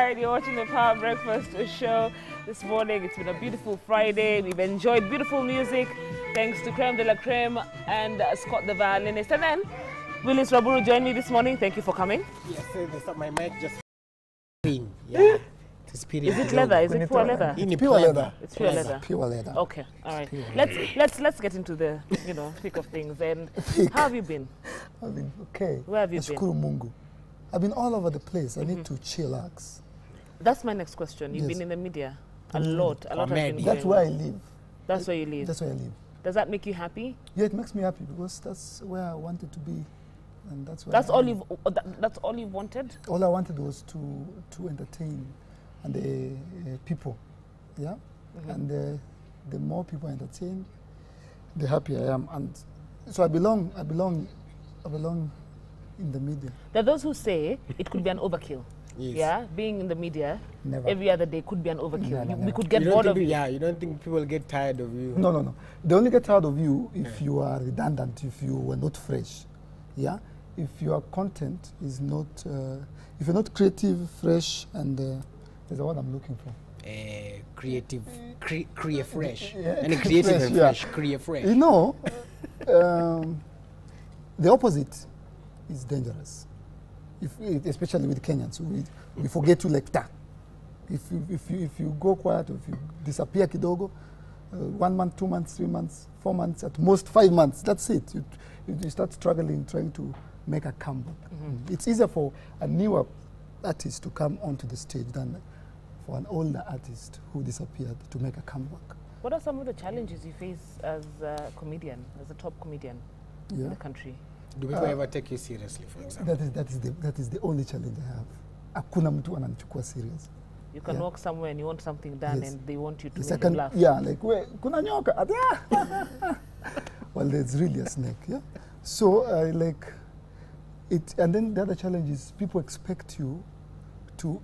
right, you're watching the Power Breakfast show this morning. It's been a beautiful Friday. We've enjoyed beautiful music thanks to Creme de la Creme and Scott the violinist. And then Willis Raburu joined me this morning. Thank you for coming. Yes, my mic just yeah. Is it leather? Is it pure leather? It's pure leather. It's pure leather. Pure leather. Okay, all right. Let's get into the thick of things. And how have you been? I've been okay. Where have you been? Mungu. I've been all over the place. I need to chillax. That's my next question. You've been in the media a lot. A lot has been That's where I live. That's where you live. That's where I live. Does that make you happy? Yeah, it makes me happy because that's where I wanted to be, and that's where. That's all you've. That's all you wanted. All I wanted was to entertain, and the people, yeah, and the more people I entertain, the happier I am, and so I belong in the media. There are those who say it could be an overkill. Yes. Yeah, being in the media Never. every other day could be an overkill. No, we could get bored of you. Yeah, you don't think people get tired of you? No. They only get tired of you if you are redundant, if you were not fresh. Yeah? If your content is not, if you're not creative, fresh, and that's what I'm looking for. Creative, create fresh. Yeah, and creative fresh, and yeah. fresh, create fresh. You know, the opposite is dangerous. Especially with Kenyans, we forget to like that. If you go quiet, if you disappear kidogo, 1 month, 2 months, 3 months, 4 months, at most 5 months, that's it. You start struggling, trying to make a comeback. It's easier for a newer artist to come onto the stage than for an older artist who disappeared to make a comeback. What are some of the challenges you face as a comedian, as a top comedian in the country? Do people ever take you seriously, for example? That is the only challenge I have. Hakuna mtu ananichukua serious. You can walk somewhere and you want something done and they want you to make them laugh. Yeah, like, kuna nyoka. Well, there's really a snake, yeah? So, like, and then the other challenge is people expect you to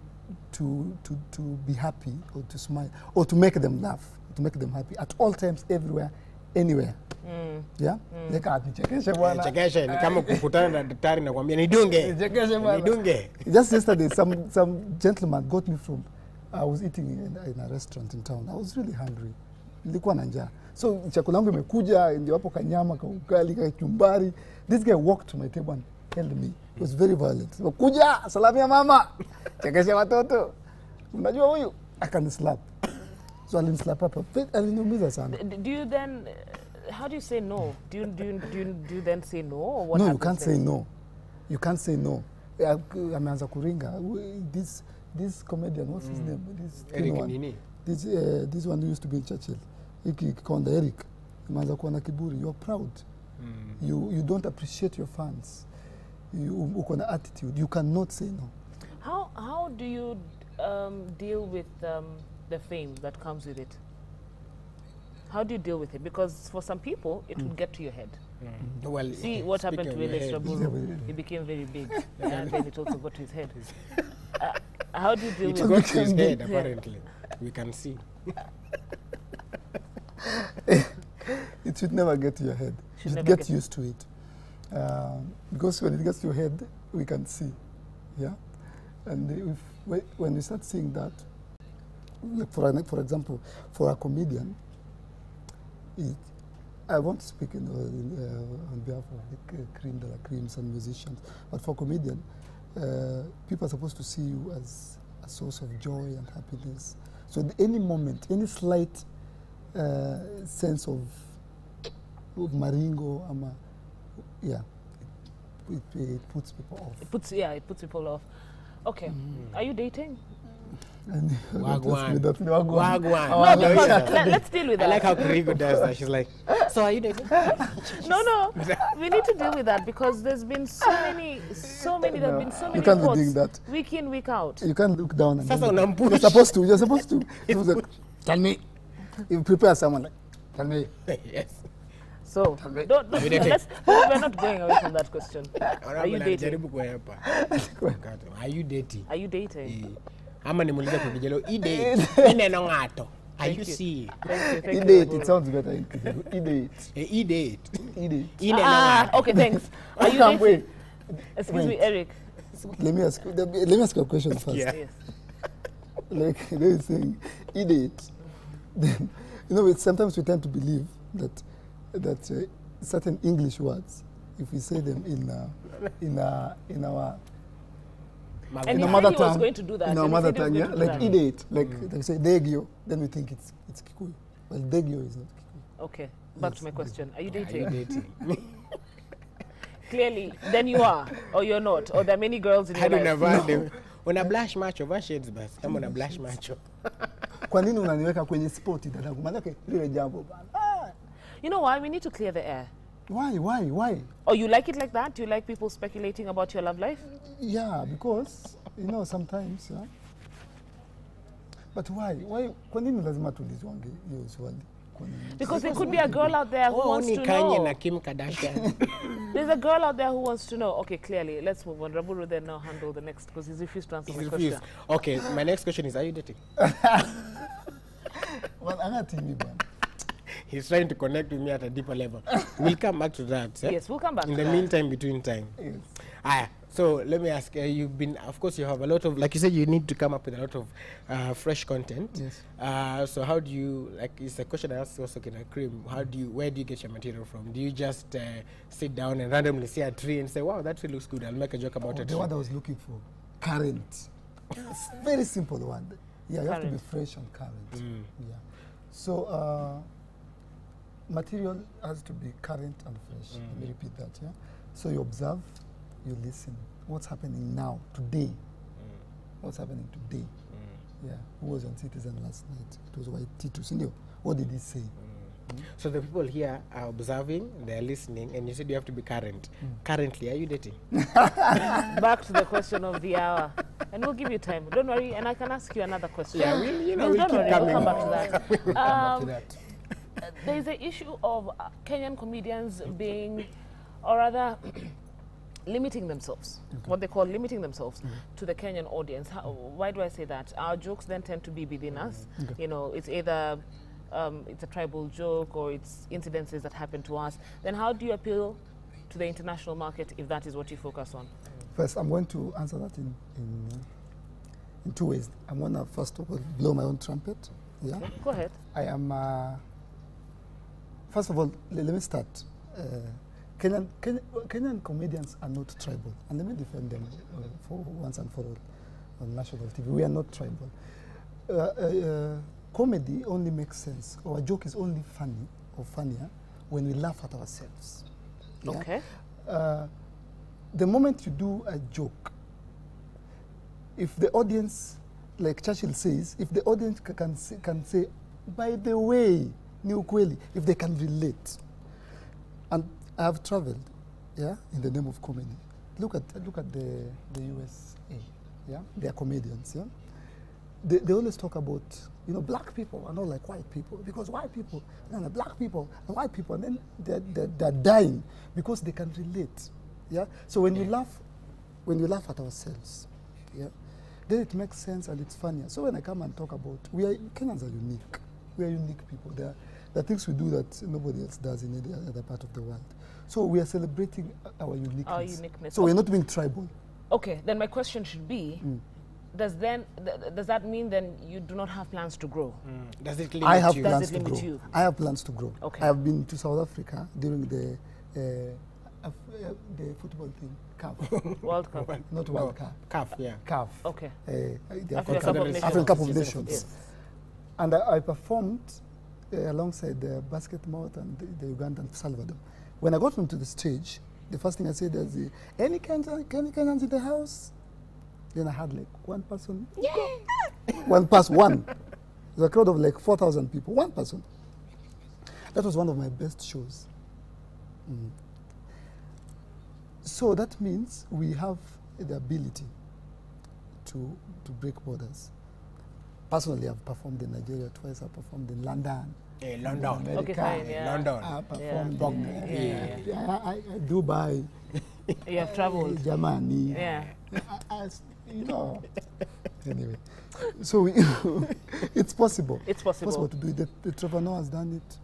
be happy or to smile or to make them laugh, to make them happy at all times, everywhere, anywhere. Yeah? Like, nichekeshe bwana. Nichekeshe, ni kama kukutana na daktari na kwambia nidunge. Nichekeshe bwana. Nidunge. Just yesterday, some gentleman got me from, I was eating in a restaurant in town. I was really hungry. Nilikuwa na njaa. So, chakula yangu imekuja, ndio hapo kanyama, kaugali, kachumbari. This guy walked to my table and held me. He was very violent. Kuja, salamia mama. Chekeshe watoto. Unajua huyu? Akanislap. So alinislap hapa. Aliniumiza sana. Do you then, how do you say no? Do you then say no? Or what no, you can't say no. You can't say no. Ameanza kuringa. This comedian, what's his name? This Eric Nini. This one who used to be in Churchill. Konda Eric. Ameanza kuwa na kiburi. You're proud. You don't appreciate your fans. Uko na attitude. You cannot say no. How do you deal with the fame that comes with it? How do you deal with it? Because for some people, it would get to your head. Well, see what happened to Willis Raburu. He became very big, and then it also got to his head. How do you deal with it? It got to his head, apparently. We can see. It should never get to your head. You should get used to it. Because when it gets to your head, we can see. Yeah? And when we start seeing that, like for example, for a comedian, I won't speak on behalf of the cream de la creams and musicians, but for a comedian, people are supposed to see you as a source of joy and happiness. So at any moment, any slight sense of maringo, it puts people off. It puts people off. Okay, are you dating? Wagwan. No, because let's deal with that. I like how Kurigo does that. She's like, so are you dating? No. We need to deal with that because there's been so many, there have been so many you can't reports, be doing that. week in, week out. You can't look down and you're supposed to. Tell me. You prepare someone like, tell me. Yes. So, we're not going away from that question. Are you dating? Are you dating? Are you dating? Ama nimuliza kwa kijelo idate ineno ngato. Are you see? Idate, it sounds better in Kijelo. Idate. Okay, thanks. Are you dating? Excuse me, Eric. Let me ask you a question first. Yeah. Yes. like they saying, idiot. Then, you know, sometimes we tend to believe that certain English words, if we say them in our And in he our mother said he was tongue, going to do that. in our and he mother said he was tongue, yeah, going to do like that. idiot, like they say degio, then we think it's Kikuyu. Well, degio is not Kikuyu. Okay, back Yes, to my question. Are you Are you dating? dating? Clearly, then you are, or you're not, or there are many girls in your Hadi life. unavaa una blush macho, vaa shades basi kama una blush macho. Kwa nini unaniweka kwenye spoti dadangu? Maanake lile jambo bana. You know why? We need to clear the air. Why? Or you like it like that? Do you like people speculating about your love life? Yeah, because you know sometimes, yeah. But why? Kwa nini lazima tulizwange hiyo swali? Kwa nini? Because there could be a girl out there who wants Ni to Kanye know. na Kim Kardashian. There's a girl out there who wants to know. Okay, clearly, let's move on. Raburu then now handle the next because he's refused to answer He's my refused. question. Okay, my next question is, are you dating? Well, angati mi bana. He's trying to connect with me at a deeper level. We'll come back to that. Eh? Yes, we'll come back In to the that. meantime, between time. Yes. So let me ask, you've been, of course, you have a lot of, like you said, you need to come up with a lot of fresh content. Yes. So how do you, like, it's a question I asked also Kina Cream, where do you get your material from? Do you just sit down and randomly see a tree and say, wow, that tree looks good, I'll make a joke about it? The one I was looking for, current. It's very simple one. Yeah, you have to be fresh and current. Yeah. So material has to be current and fresh. Let me repeat that. Yeah. So you observe, you listen. What's happening now, today? What's happening today? Yeah. Who was on Citizen last night? It was White Senior. What did he say? So the people here are observing, they're listening, and you said you have to be current. Currently, are you dating? Back to the question of the hour. And we'll give you time. Don't worry, and I can ask you another question. Yeah, we'll Don't keep worry, coming. we'll come back to that. After that. There's the issue of Kenyan comedians being, or rather, limiting themselves, what they call limiting themselves to the Kenyan audience. Why do I say that? Our jokes then tend to be within us. You know, it's either it's a tribal joke or it's incidences that happen to us. Then how do you appeal to the international market if that is what you focus on? First, I'm going to answer that in two ways. I'm going to first of all blow my own trumpet. Yeah. Okay, go ahead. I am. First of all, let me start. Kenyan comedians are not tribal, and let me defend them for once and for all on national TV. We are not tribal. Comedy only makes sense, or a joke is only funny or funnier when we laugh at ourselves. Yeah? Okay. The moment you do a joke, if the audience, like Churchill says, if the audience can say, by the way, ni ukweli, if they can relate. And I have traveled, yeah, in the name of comedy. Look at the USA, yeah, they are comedians, yeah. They always talk about, you know, black people are not like white people, because white people, no, black people and white people, and then they're dying because they can relate, yeah. So when you laugh at ourselves, yeah, then it makes sense and it's funnier. So when I come and talk about, Kenyans are unique. We are unique people. There are things we do that nobody else does in any other part of the world. So we are celebrating our uniqueness. Our uniqueness. So we're not being tribal. Okay, then my question should be, does that mean then you do not have plans to grow? Does it limit I have you? plans Does it to limit grow. you? I have plans to grow. Okay. I have been to South Africa during the football thing, CAF. World Cup. Not World Cup. CAF, yeah. CAF. Okay. The African Cup of Nations. African Cup of Yes. Nations. Yes. And I performed alongside the Basket Mouth and the Ugandan Salvador. When I got onto the stage, the first thing I said is, any Kenyans in the house? Then I had like one person. One. There's a crowd of like 4,000 people. One person. That was one of my best shows. So that means we have the ability to break borders. Personally, I've performed in Nigeria twice. I performed in London. London. America. Okay, fine, yeah. London. I performed Yeah. in Dubai, You have traveled. Germany. Yeah. You know. Anyway, so it's possible. It's possible. to do it. The Trevor Noah has done it.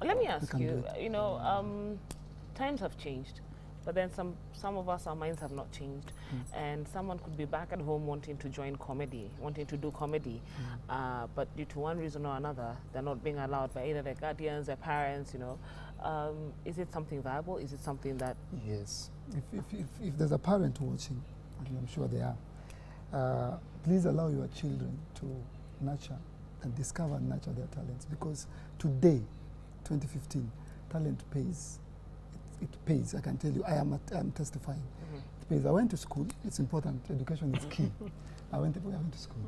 Let me ask can you, do it. you know, times have changed, But then some of us, our minds have not changed. And someone could be back at home wanting to join comedy, wanting to do comedy. But due to one reason or another, they're not being allowed by either their guardians, their parents, you know. Is it something viable? Is it something that... Yes. If there's a parent watching, and I'm sure they are, please allow your children to nurture and discover and nurture their talents, because today, 2015, talent pays. It pays, I can tell you. I'm testifying. It pays. I went to school. It's important. Education is key. I went to school.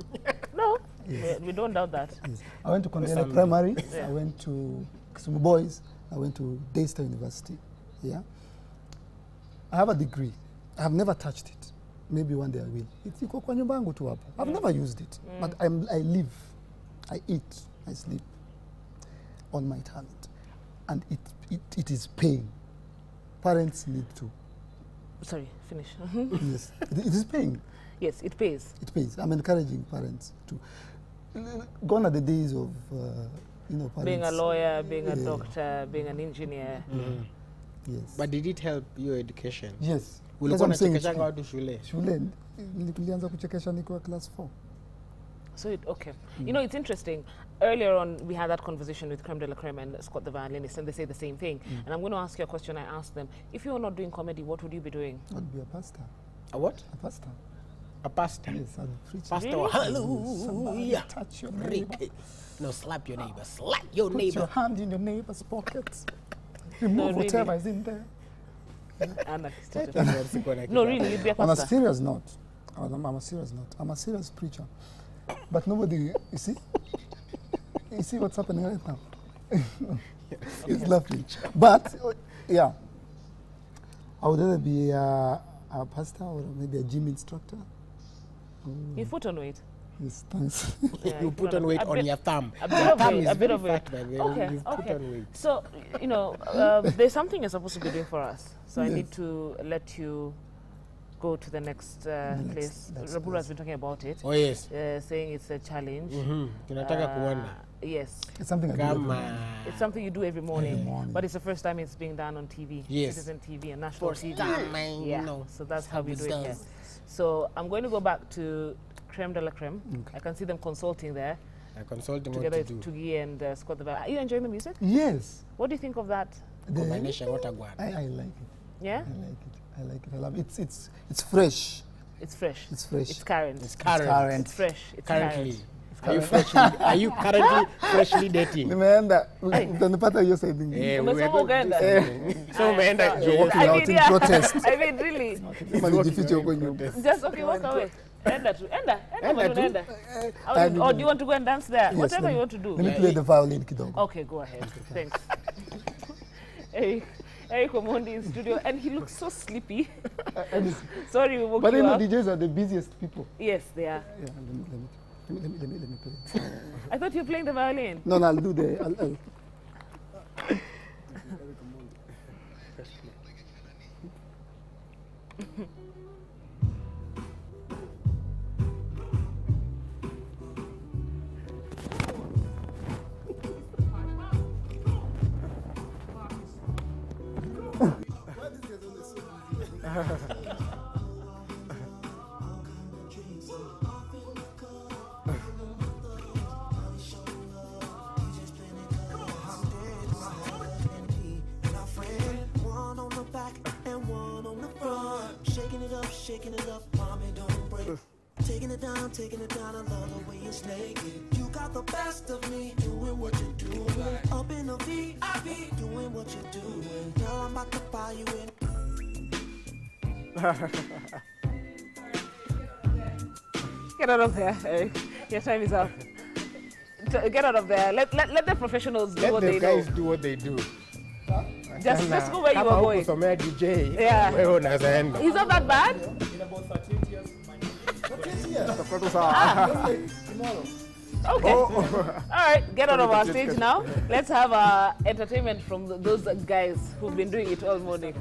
No, Yes. we don't doubt that. Yes. I went to Kondele Primary. I went to Kisumu Boys. I went to Daystar University. Yeah. I have a degree. I have never touched it. Maybe one day I will. It's iko kwa nyumba yangu tu hapo. I've never used it, but I live, I eat, I sleep on my talent, and it is paying. Parents need to. Sorry, finish. Yes, it is paying. Yes, it pays. It pays. I'm encouraging parents to. Gone are the days of, you know, parents. Being a lawyer, being a doctor, being an engineer. Yes. But did it help your education? Yes. Ulikuwa That's what I'm unachekesha saying. watu shule? Shule nilianza kuchekesha nikiwa class 4. So, okay. You know, it's interesting. Earlier on, we had that conversation with Creme de la Creme and Scott the violinist, and they say the same thing. And I'm going to ask you a question I asked them. If you were not doing comedy, what would you be doing? I'd be a pastor. A what? A pastor. A pastor? Yes, I'd preach. Pastor, Really? hallelujah. Touch your neighbor. No, slap your neighbor. Slap your Put neighbor. your hand in your neighbor's pocket. Remove really. whatever is in there. No, really, you'd be a On a pastor. serious note, I'm a serious note. I'm a serious preacher. But nobody, you see what's happening right now? It's laughing. But, yeah, I would either be a pastor or maybe a gym instructor. You put on weight. Yes, thanks. Yeah, You put on weight a on bit- your thumb. A bit Your of thumb weight, is a bit very of weight. fat, by the way. Okay, You put okay. on weight. So, you know, there's something you're supposed to be doing for us. So I Yes. need to let you go to the next place. next Rabura place. has been talking about it, Oh, yes. saying it's a challenge. Tunataka kuona. Yes. It's something I do every Kama. morning. It's something you do every morning, morning. but it's the first time it's being done on TV. Yes. Citizen TV and national First TV. time, Yeah, no. so that's how we do it here. Does. So I'm going to go back to Creme de la Creme. Okay. I can see them consulting there I consult him what together to with do. Tugi and Scott the Are you enjoying the music? Yes. What do you think of that? The- Combination, what a guan. I like it. Yeah? I like it. I like it. I love it. It's fresh. It's fresh. It's fresh. It's current. It's current. current. It's fresh. It's Currently. current. Are you currently freshly dating? Nimeenda utanipata hiyo side ingine. Eh, we Umesoma are going ukaenda? to- So umeenda You're jail. walking out in protest. I mean, really. Kama nijifiche huko nyuma. Just okay, walk away. Enda tu. Enda. Enda tu. Enda. I Or do you want to go and dance there? Yes, Whatever let you me- want to do. Let me play the violin kidogo. Okay, go ahead. Thanks. Eric Omondi in studio, and he looks so sleepy. Sorry, we woke But you you know, up. DJs are the busiest people. Yes, they are. Yeah, let me play. I thought you were playing the violin. No, I'll do the. I'll. One on the back and one on the front. Shaking it up, mommy, don't break. Taking it down, I love the way it's naked. You got the best of me, doing what you're doing. Up in the VIP, doing what you're doing. Girl, I'm about to buy you in. Get out of there, Eric. Your time is up. Get out of there. Let the professionals do Let what the they guys do. do what they do. Just go where you Kama are going. hukusomea DJ, Yeah. wewe unaweza enda. He's not that bad. Okay. All right, get out of our stage now. Let's have entertainment from those guys who've been doing it all morning.